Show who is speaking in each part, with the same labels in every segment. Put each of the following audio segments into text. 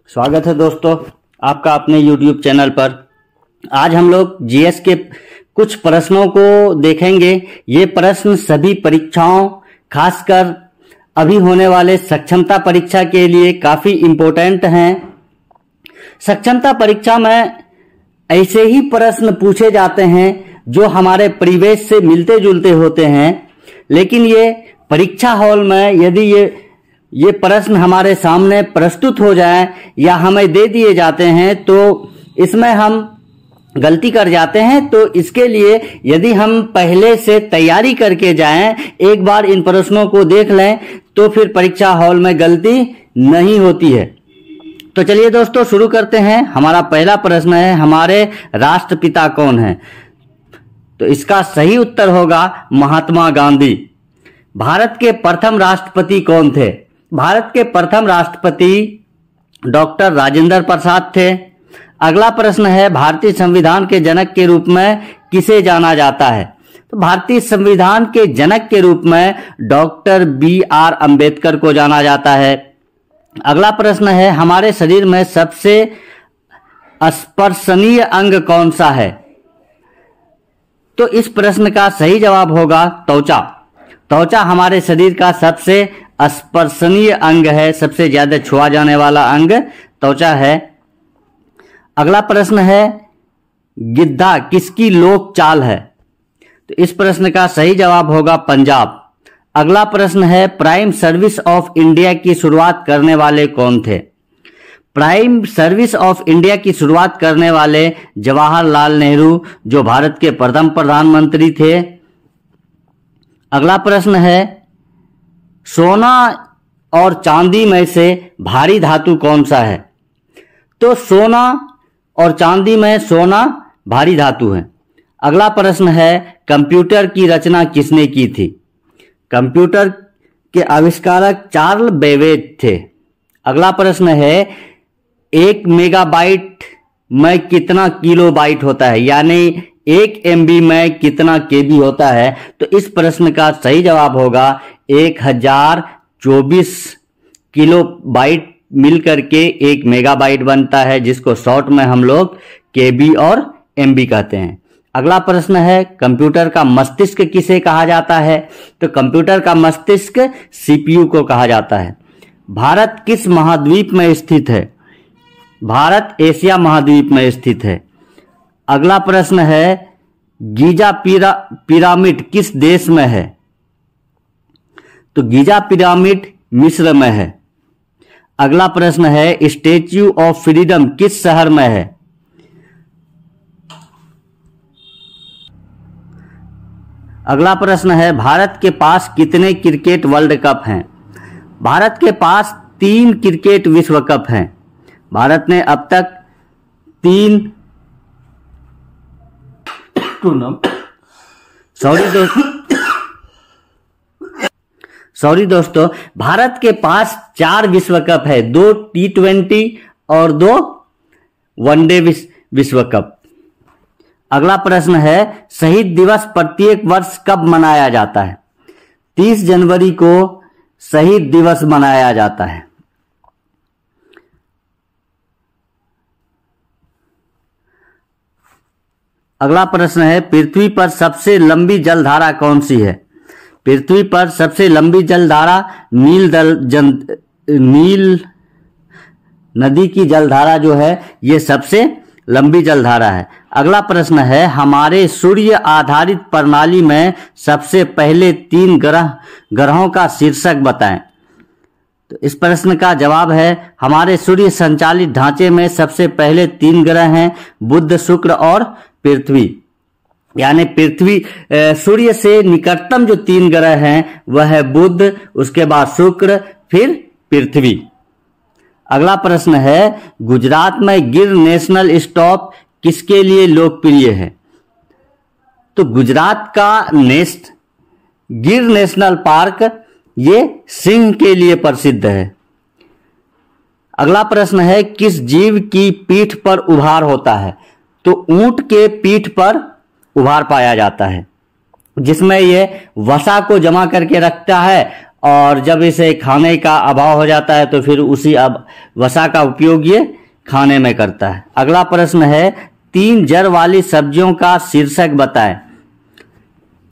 Speaker 1: स्वागत है दोस्तों आपका अपने YouTube चैनल पर। आज हम लोग जीएस के कुछ प्रश्नों को देखेंगे। ये प्रश्न सभी परीक्षाओं, खासकर अभी होने वाले सक्षमता परीक्षा के लिए काफी इम्पोर्टेंट हैं। सक्षमता परीक्षा में ऐसे ही प्रश्न पूछे जाते हैं जो हमारे परिवेश से मिलते जुलते होते हैं, लेकिन ये परीक्षा हॉल में यदि ये प्रश्न हमारे सामने प्रस्तुत हो जाए या हमें दे दिए जाते हैं तो इसमें हम गलती कर जाते हैं। तो इसके लिए यदि हम पहले से तैयारी करके जाएं, एक बार इन प्रश्नों को देख लें, तो फिर परीक्षा हॉल में गलती नहीं होती है। तो चलिए दोस्तों शुरू करते हैं। हमारा पहला प्रश्न है, हमारे राष्ट्रपिता कौन हैं? तो इसका सही उत्तर होगा महात्मा गांधी। भारत के प्रथम राष्ट्रपति कौन थे? भारत के प्रथम राष्ट्रपति डॉक्टर राजेंद्र प्रसाद थे। अगला प्रश्न है, भारतीय संविधान के जनक के रूप में किसे जाना जाता है? तो भारतीय संविधान के जनक के रूप में डॉक्टर BR अम्बेडकर को जाना जाता है। अगला प्रश्न है, हमारे शरीर में सबसे स्पर्शनीय अंग कौन सा है? तो इस प्रश्न का सही जवाब होगा त्वचा। त्वचा हमारे शरीर का सबसे स्पर्शनीय अंग है, सबसे ज्यादा छुआ जाने वाला अंग त्वचा है। अगला प्रश्न है, गिद्धा किसकी लोक चाल है? तो इस प्रश्न का सही जवाब होगा पंजाब। अगला प्रश्न है, प्राइम सर्विस ऑफ इंडिया की शुरुआत करने वाले कौन थे? प्राइम सर्विस ऑफ इंडिया की शुरुआत करने वाले जवाहरलाल नेहरू, जो भारत के प्रथम प्रधानमंत्री थे। अगला प्रश्न है, सोना और चांदी में से भारी धातु कौन सा है? तो सोना और चांदी में सोना भारी धातु है। अगला प्रश्न है, कंप्यूटर की रचना किसने की थी? कंप्यूटर के आविष्कारक चार्ल्स बेबेज थे। अगला प्रश्न है, 1 मेगाबाइट में कितना किलोबाइट होता है, यानी 1 MB में कितना KB होता है? तो इस प्रश्न का सही जवाब होगा 1024 किलोबाइट मिलकर के 1 मेगाबाइट बनता है, जिसको शॉर्ट में हम लोग KB और MB कहते हैं। अगला प्रश्न है, कंप्यूटर का मस्तिष्क किसे कहा जाता है? तो कंप्यूटर का मस्तिष्क CPU को कहा जाता है। भारत किस महाद्वीप में स्थित है? भारत एशिया महाद्वीप में स्थित है। अगला प्रश्न है, गीजा पिरामिड किस देश में है? तो गीजा पिरामिड मिस्र में है। अगला प्रश्न है, स्टैच्यू ऑफ फ्रीडम किस शहर में है? अगला प्रश्न है, भारत के पास कितने क्रिकेट वर्ल्ड कप हैं? भारत के पास 3 क्रिकेट विश्व कप हैं। भारत ने अब तक 3 दोस्तों भारत के पास 4 विश्व कप है, 2 T20 और 2 वनडे विश्व कप। अगला प्रश्न है, शहीद दिवस प्रत्येक वर्ष कब मनाया जाता है? 30 जनवरी को शहीद दिवस मनाया जाता है। अगला प्रश्न है, पृथ्वी पर सबसे लंबी जलधारा कौन सी है? पृथ्वी पर सबसे लंबी जलधारा नील नदी की जलधारा जो है, ये सबसे लंबी जलधारा है। अगला प्रश्न है, हमारे सूर्य आधारित प्रणाली में सबसे पहले 3 ग्रहों का शीर्षक बताएं। तो इस प्रश्न का जवाब है, हमारे सूर्य संचालित ढांचे में सबसे पहले 3 ग्रह हैं, बुध, शुक्र और पृथ्वी। यानी पृथ्वी सूर्य से निकटतम जो 3 ग्रह हैं वह है बुध, उसके बाद शुक्र, फिर पृथ्वी। अगला प्रश्न है, गुजरात में गिर नेशनल स्टॉप किसके लिए लोकप्रिय है? तो गुजरात का गिर नेशनल पार्क ये सिंह के लिए प्रसिद्ध है। अगला प्रश्न है, किस जीव की पीठ पर उभार होता है? तो ऊंट के पीठ पर उभार पाया जाता है, जिसमें ये वसा को जमा करके रखता है और जब इसे खाने का अभाव हो जाता है तो फिर उसी वसा का उपयोग ये खाने में करता है। अगला प्रश्न है 3 जड़ वाली सब्जियों का शीर्षक बताएं।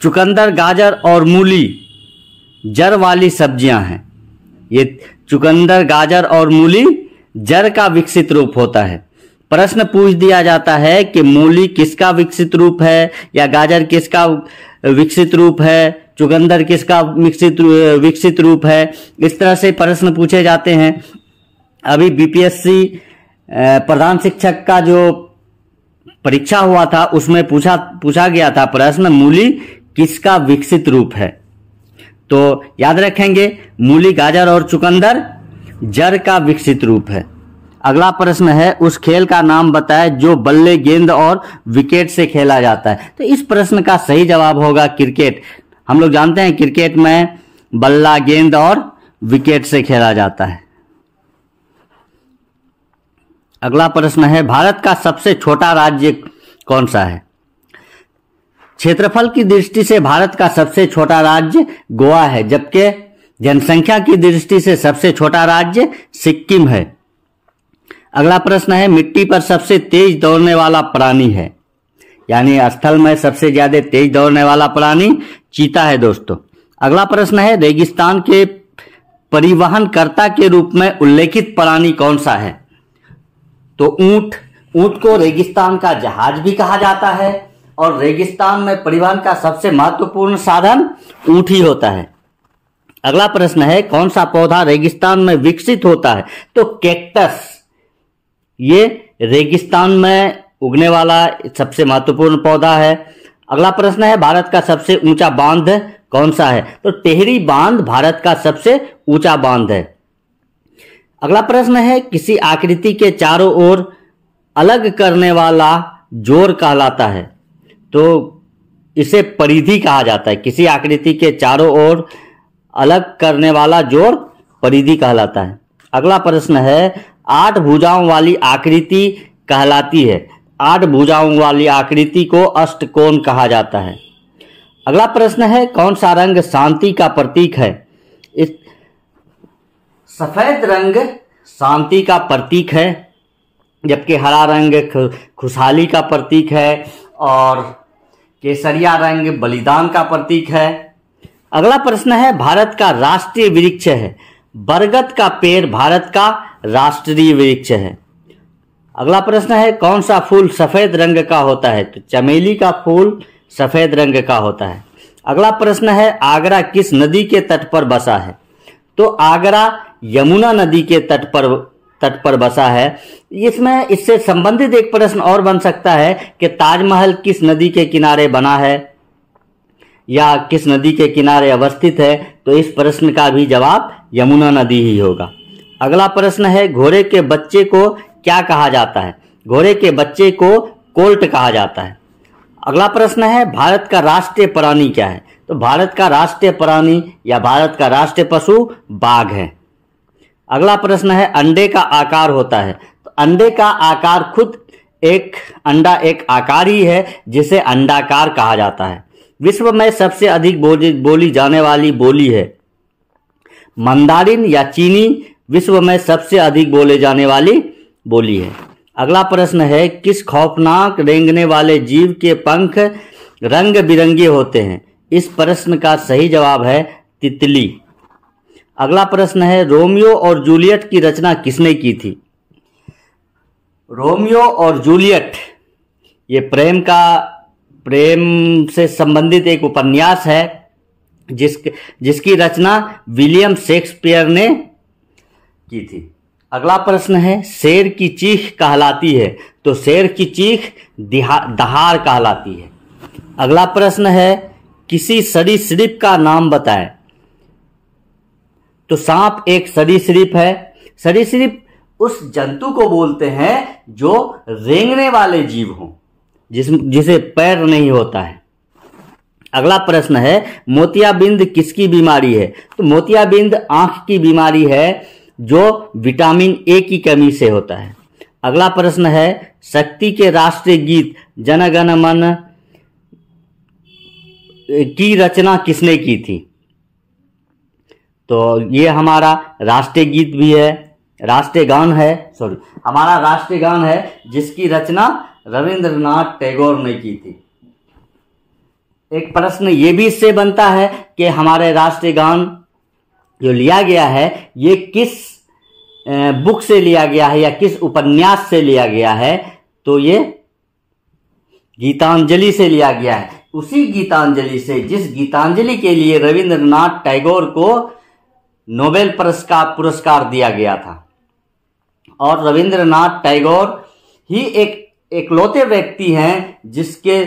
Speaker 1: चुकंदर, गाजर और मूली जड़ वाली सब्जियां हैं। ये चुकंदर, गाजर और मूली जड़ का विकसित रूप होता है। प्रश्न पूछ दिया जाता है कि मूली किसका विकसित रूप है या गाजर किसका विकसित रूप है, चुकंदर किसका विकसित रूप है। इस तरह से प्रश्न पूछे जाते हैं। अभी बीपीएससी प्रधान शिक्षक का जो परीक्षा हुआ था उसमें पूछा गया था प्रश्न, मूली किसका विकसित रूप है। तो याद रखेंगे, मूली, गाजर और चुकंदर जड़ का विकसित रूप है। अगला प्रश्न है उस खेल का नाम बताएं जो बल्ले, गेंद और विकेट से खेला जाता है। तो इस प्रश्न का सही जवाब होगा क्रिकेट। हम लोग जानते हैं क्रिकेट में बल्ला, गेंद और विकेट से खेला जाता है। अगला प्रश्न है भारत का सबसे छोटा राज्य कौन सा है। क्षेत्रफल की दृष्टि से भारत का सबसे छोटा राज्य गोवा है, जबकि जनसंख्या की दृष्टि से सबसे छोटा राज्य सिक्किम है। अगला प्रश्न है मिट्टी पर सबसे तेज दौड़ने वाला प्राणी है, यानी स्थल में सबसे ज्यादा तेज दौड़ने वाला प्राणी चीता है दोस्तों। अगला प्रश्न है रेगिस्तान के परिवहनकर्ता के रूप में उल्लेखित प्राणी कौन सा है। तो ऊंट को रेगिस्तान का जहाज भी कहा जाता है और रेगिस्तान में परिवहन का सबसे महत्वपूर्ण साधन ऊंट ही होता है। अगला प्रश्न है कौन सा पौधा रेगिस्तान में विकसित होता है। तो कैक्टस, ये रेगिस्तान में उगने वाला सबसे महत्वपूर्ण पौधा है। अगला प्रश्न है भारत का सबसे ऊंचा बांध कौन सा है। तो टेहरी बांध भारत का सबसे ऊंचा बांध है। अगला प्रश्न है किसी आकृति के चारों ओर अलग करने वाला जोड़ कहलाता है। तो इसे परिधि कहा जाता है। किसी आकृति के चारों ओर अलग करने वाला जोड़ परिधि कहलाता है। अगला प्रश्न है 8 भुजाओं वाली आकृति कहलाती है। 8 भुजाओं वाली आकृति को अष्टकोण कहा जाता है। अगला प्रश्न है कौन सा रंग शांति का प्रतीक है। इस सफेद रंग शांति का प्रतीक है, जबकि हरा रंग खुशहाली का प्रतीक है और केसरिया रंग बलिदान का प्रतीक है। अगला प्रश्न है भारत का राष्ट्रीय वृक्ष है। बरगद का पेड़ भारत का राष्ट्रीय वृक्ष है। अगला प्रश्न है कौन सा फूल सफेद रंग का होता है। तो चमेली का फूल सफेद रंग का होता है। अगला प्रश्न है आगरा किस नदी के तट पर बसा है। तो आगरा यमुना नदी के तट पर बसा है। इसमें इससे संबंधित एक प्रश्न और बन सकता है कि ताजमहल किस नदी के किनारे बना है या किस नदी के किनारे अवस्थित है। तो इस प्रश्न का भी जवाब यमुना नदी ही होगा। अगला प्रश्न है घोड़े के बच्चे को क्या कहा जाता है। घोड़े के बच्चे को कोल्ट कहा जाता है। अगला प्रश्न है भारत का राष्ट्रीय प्राणी क्या है। तो भारत का राष्ट्रीय प्राणी या भारत का राष्ट्रीय पशु बाघ है। अगला प्रश्न है अंडे का आकार होता है। तो अंडे का आकार खुद अंडा एक आकार ही है जिसे अंडाकार कहा जाता है। विश्व में सबसे अधिक बोली जाने वाली बोली है मंदारिन या चीनी विश्व में सबसे अधिक बोले जाने वाली बोली है। अगला प्रश्न है किस खौफनाक रेंगने वाले जीव के पंख रंग बिरंगे होते हैं। इस प्रश्न का सही जवाब है तितली। अगला प्रश्न है रोमियो और जूलियट की रचना किसने की थी। रोमियो और जूलियट ये प्रेम से संबंधित एक उपन्यास है जिसकी रचना विलियम शेक्सपियर ने की थी। अगला प्रश्न है शेर की चीख कहलाती है। तो शेर की चीख दहाड़ कहलाती है। अगला प्रश्न है किसी सरीसृप का नाम बताएं। तो सांप एक सरीसृप है। सरीसृप उस जंतु को बोलते हैं जो रेंगने वाले जीव हों, जिसे पैर नहीं होता है। अगला प्रश्न है मोतियाबिंद किसकी बीमारी है। तो मोतियाबिंद आंख की बीमारी है जो विटामिन ए की कमी से होता है। अगला प्रश्न है शक्ति के राष्ट्रीय गीत जन गण मन की रचना किसने की थी। तो ये हमारा राष्ट्रीय गीत भी है, राष्ट्रीय गान है, सॉरी हमारा राष्ट्रीय गान है जिसकी रचना रविंद्रनाथ टैगोर ने की थी। एक प्रश्न ये भी इससे बनता है कि हमारे राष्ट्रीय गान जो लिया गया है ये किस बुक से लिया गया है या किस उपन्यास से लिया गया है, तो ये गीतांजलि से लिया गया है। उसी गीतांजलि से, जिस गीतांजलि के लिए रविंद्रनाथ टैगोर को नोबेल पुरस्कार दिया गया था। और रविंद्रनाथ टैगोर ही एक एकलौते व्यक्ति हैं जिसके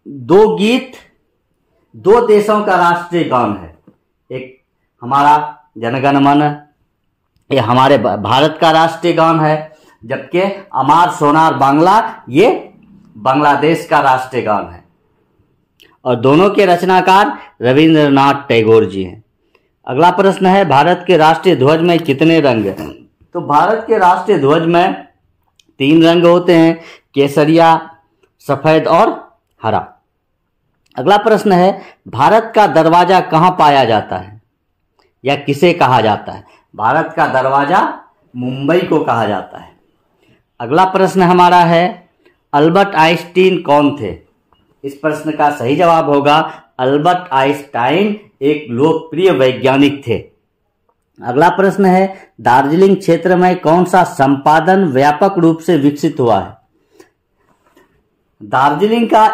Speaker 1: दो गीत दो देशों का राष्ट्रीय गान है। एक हमारा जनगण मन, ये हमारे भारत का राष्ट्रीय गान है, जबकि अमार सोनार बांग्ला ये बांग्लादेश का राष्ट्रीय गान है। और दोनों के रचनाकार रविंद्रनाथ टैगोर जी हैं। अगला प्रश्न है, भारत के राष्ट्रीय ध्वज में कितने रंग हैं? तो भारत के राष्ट्रीय ध्वज में 3 रंग होते हैं, केसरिया, सफेद और हरा। अगला प्रश्न है, भारत का दरवाजा कहाँ पाया जाता है या किसे कहा जाता है? भारत का दरवाजा मुंबई को कहा जाता है। अगला प्रश्न हमारा है, अल्बर्ट आइंस्टीन कौन थे? इस प्रश्न का सही जवाब होगा अल्बर्ट आइंस्टाइन एक लोकप्रिय वैज्ञानिक थे। अगला प्रश्न है, दार्जिलिंग क्षेत्र में कौन सा संपादन व्यापक रूप से विकसित हुआ है? दार्जिलिंग का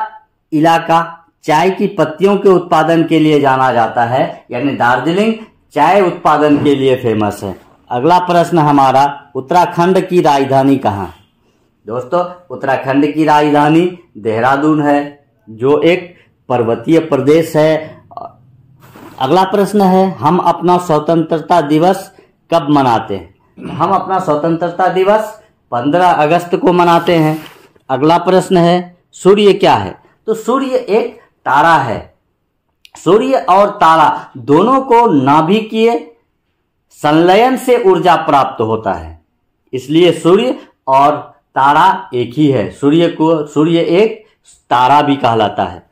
Speaker 1: इलाका चाय की पत्तियों के उत्पादन के लिए जाना जाता है, यानी दार्जिलिंग चाय उत्पादन के लिए फेमस है। अगला प्रश्न हमारा, उत्तराखंड की राजधानी कहाँ है? दोस्तों, उत्तराखंड की राजधानी देहरादून है, जो एक पर्वतीय प्रदेश है। अगला प्रश्न है, हम अपना स्वतंत्रता दिवस कब मनाते हैं? हम अपना स्वतंत्रता दिवस 15 अगस्त को मनाते हैं। अगला प्रश्न है, सूर्य क्या है? तो सूर्य एक तारा है। सूर्य और तारा दोनों को नाभिकीय संलयन से ऊर्जा प्राप्त होता है, इसलिए सूर्य और तारा एक ही है। सूर्य एक तारा भी कहलाता है।